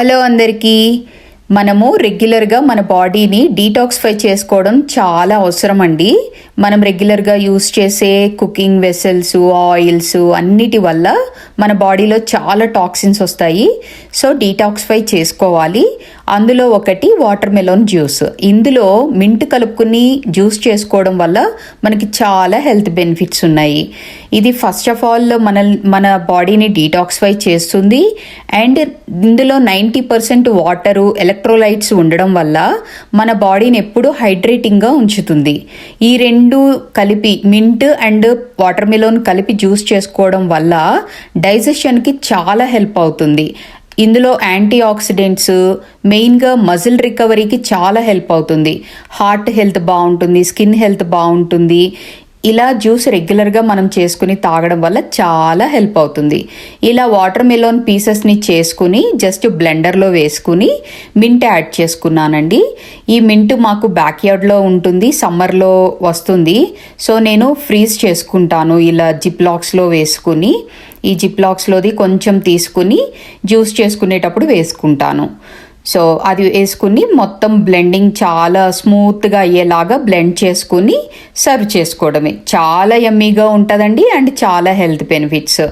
Hello అందరికీ. మనము రెగ్యులర్గా మన బాడీని డీటాక్సిఫై చేసుకోవడం చాలా అవసరం అండి. మనం రెగ్యులర్గా యూస్ చేసే కుకింగ్ వెసల్స్, ఆయిల్స్ అన్నిటి వల్ల మన బాడీలో చాలా టాక్సిన్స్ వస్తాయి. సో డీటాక్సిఫై చేసుకోవాలి. అందులో ఒకటి వాటర్ మెలోన్ జ్యూస్. ఇందులో మింట్ కలుపుకుని జ్యూస్ చేసుకోవడం వల్ల మనకి చాలా హెల్త్ బెనిఫిట్స్ ఉన్నాయి. ఇది ఫస్ట్ ఆఫ్ ఆల్ మన బాడీని డీటాక్సిఫై చేస్తుంది. అండ్ ఇందులో 90% వాటరు, ఎలక్ట్రోలైట్స్ ఉండడం వల్ల మన బాడీని ఎప్పుడూ హైడ్రేటింగ్గా ఉంచుతుంది. ఈ రెండు కలిపి మింట్ అండ్ వాటర్ మెలోన్ కలిపి జ్యూస్ చేసుకోవడం వల్ల డైజెషన్కి చాలా హెల్ప్ అవుతుంది. ఇందులో యాంటీ ఆక్సిడెంట్స్, మెయిన్గా మజిల్ రికవరీకి చాలా హెల్ప్ అవుతుంది. హార్ట్ హెల్త్ బాగుంటుంది, స్కిన్ హెల్త్ బాగుంటుంది. ఇలా జ్యూస్ రెగ్యులర్గా మనం చేసుకుని తాగడం వల్ల చాలా హెల్ప్ అవుతుంది. ఇలా వాటర్ మెలోన్ పీసెస్ని చేసుకుని జస్ట్ బ్లెండర్లో వేసుకుని మింట్ యాడ్ చేసుకున్నానండి. ఈ మింట్ మాకు బ్యాక్ యార్డ్లో ఉంటుంది, సమ్మర్లో వస్తుంది. సో నేను ఫ్రీజ్ చేసుకుంటాను ఇలా జిప్లాక్స్లో వేసుకుని. ఈ జిప్లాక్స్లోది కొంచెం తీసుకుని జ్యూస్ చేసుకునేటప్పుడు వేసుకుంటాను. సో అది వేసుకుని మొత్తం బ్లెండింగ్ చాలా స్మూత్గా అయ్యేలాగా బ్లెండ్ చేసుకుని సర్వ్ చేసుకోవడమే. చాలా యమ్మీగా ఉంటుందండి అండ్ చాలా హెల్త్ బెనిఫిట్స్.